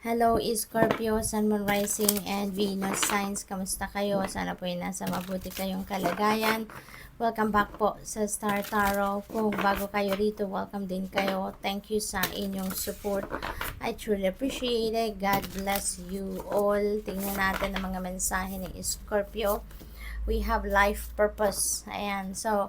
Hello, Scorpio, Sun, Moon, Rising, and Venus signs. Kamusta kayo? Sana po ay nasa mabuti kayong kalagayan. Welcome back po sa Star Tarot. Kung bago kayo rito, welcome din kayo. Thank you sa inyong support. I truly appreciate it. God bless you all. Tingnan natin ang mga mensahe ni Scorpio. We have life purpose. Ayan. So,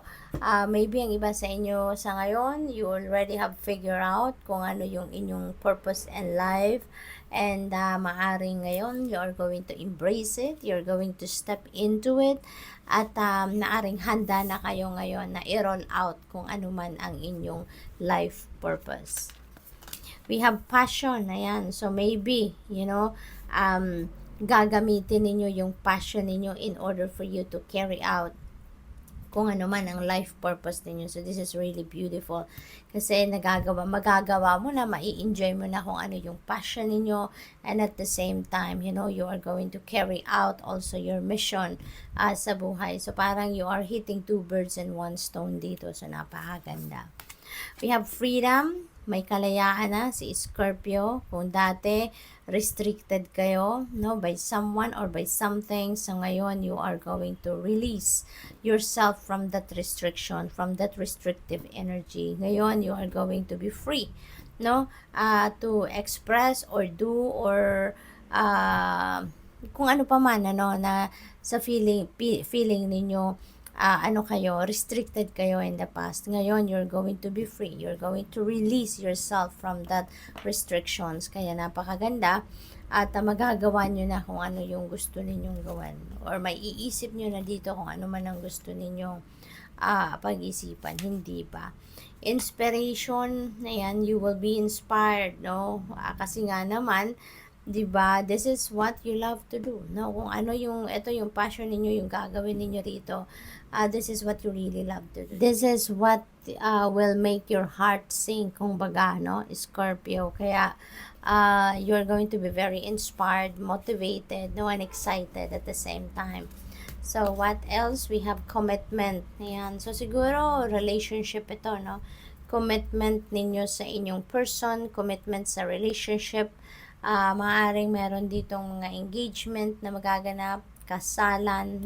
maybe ang iba sa inyo sa ngayon, you already have figured out kung ano yung inyong purpose in life. And maaring ngayon, you are going to embrace it. You're going to step into it. At naaring handa na kayo ngayon na i-roll out kung ano man ang inyong life purpose. We have passion. Ayan. So, maybe, gagamitin ninyo yung passion ninyo in order for you to carry out kung ano man ang life purpose ninyo. So, this is really beautiful. Kasi magagawa mo na, mai-enjoy mo na kung ano yung passion ninyo. And at the same time, you are going to carry out also your mission sa buhay. So, parang you are hitting two birds and one stone dito. So, napakaganda. We have freedom. May kalayaan na si Scorpio. Kung dati restricted kayo by someone or by something, so ngayon you are going to release yourself from that restriction, from that restrictive energy. Ngayon you are going to be free to express or do or kung ano pa man na sa feeling ninyo restricted kayo in the past. Ngayon, you're going to be free. You're going to release yourself from that restrictions. Kaya napakaganda. At magagawa nyo na kung ano yung gusto ninyong gawin. Or may iisip nyo na dito kung ano man ang gusto ninyong pag-isipan. Hindi ba? Inspiration, ayan, you will be inspired, kasi nga naman, 'di ba? This is what you love to do. Kung ano ito yung passion ninyo, yung gagawin ninyo rito. This is what you really love to do. This is what will make your heart sing, kung baga, Scorpio. Kaya you're going to be very inspired, motivated, and excited at the same time. So, what else? We have commitment. Ayan. So, siguro, relationship ito, Commitment ninyo sa inyong person, commitment sa relationship. Maaaring meron ditong mga engagement na magaganap, kasalan,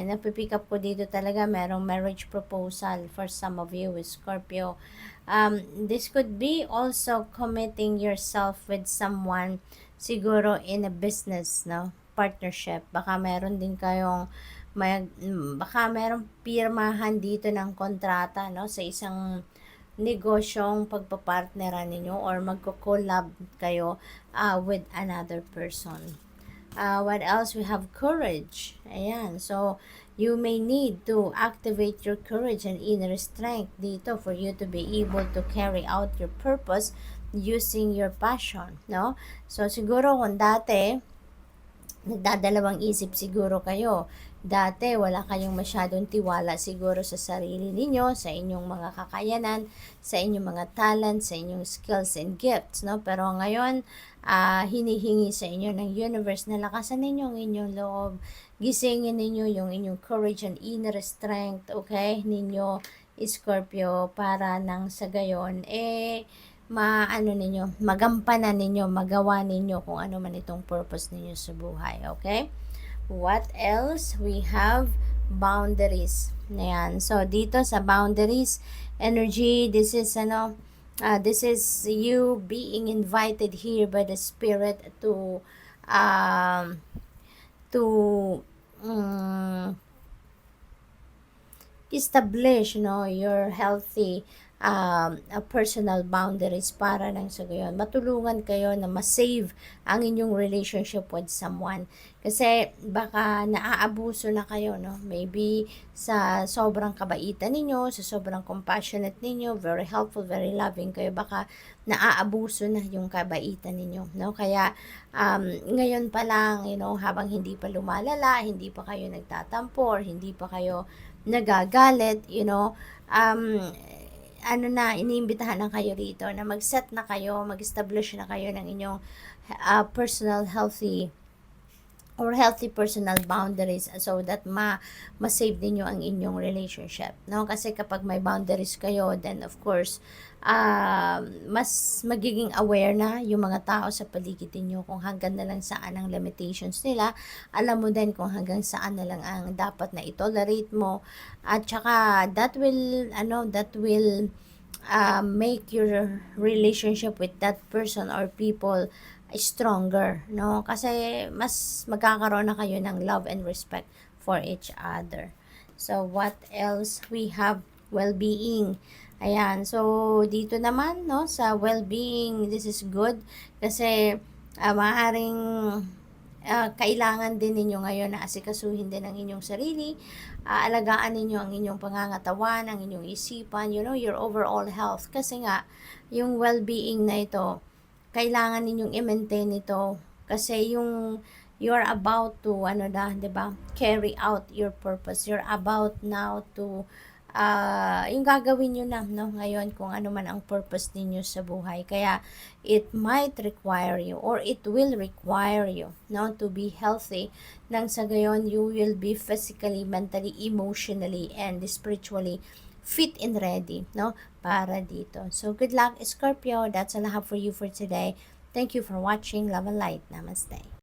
napipick up ko dito talaga, merong marriage proposal for some of you with Scorpio. This could be also committing yourself with someone, siguro in a business, partnership. Baka meron din kayong baka merong pirmahan dito ng kontrata, sa isang negosyong pagpapartneran ninyo or magko-collab kayo with another person. What else? We have courage. Ayan. So, you may need to activate your courage and inner strength dito for you to be able to carry out your purpose using your passion, So, siguro kung dati, nagdadalawang isip siguro kayo. Dati, wala kayong masyadong tiwala siguro sa sarili ninyo, sa inyong mga kakayanan, sa inyong mga talent, sa inyong skills and gifts, Pero ngayon, hinihingi sa inyo ng universe na lakasan ninyo ang inyong loob. Gisingin ninyo yung inyong courage and inner strength, okay? Ninyo, Scorpio, para nang sa gayon, magampanan ninyo, magawa ninyo kung ano man itong purpose ninyo sa buhay, okay? What else? We have boundaries. Ayan. So, dito sa boundaries, energy, this is you being invited here by the Spirit to establish your healthy personal boundaries para nang sa gayon matulungan kayo na ma-save ang inyong relationship with someone. Kasi baka naaabuso na kayo, maybe sa sobrang kabaitan ninyo, sa sobrang compassionate ninyo, very helpful, very loving kayo, baka naaabuso na yung kabaitan ninyo, Kaya ngayon pa lang, habang hindi pa lumalala, hindi pa kayo nagtatampo, or hindi pa kayo nagagalit, iniimbitahan na kayo rito na mag-set na kayo, mag-establish na kayo ng inyong personal healthy or healthy personal boundaries so that ma-save din ang inyong relationship, no? Kasi kapag may boundaries kayo, then of course, mas magiging aware na yung mga tao sa paligid niyo kung hanggang na lang saan ang limitations nila. Alam mo din kung hanggang saan na lang ang dapat na i-tolerate mo, at saka that will make your relationship with that person or people stronger, no? Kasi mas magkakaroon na kayo ng love and respect for each other. So, what else we have? Well-being. Ayan. So, dito naman, no, sa well-being, this is good kasi maaaring kailangan din ninyo ngayon na asikasuhin din ang inyong sarili, alagaan ninyo ang inyong pangangatawan, ang inyong isipan, your overall health. Kasi nga, yung well-being na ito, kailangan ninyong i-maintain ito kasi you're about to 'di ba, carry out your purpose. You're about now to yung gagawin niyo na, no, ngayon kung ano man ang purpose ninyo sa buhay. Kaya it might require you or it will require you, no, to be healthy, nang sa gayon you will be physically, mentally, emotionally, and spiritually fit and ready, no, para dito. So, good luck, Scorpio. That's all I have for you for today. Thank you for watching. Love and light. Namaste.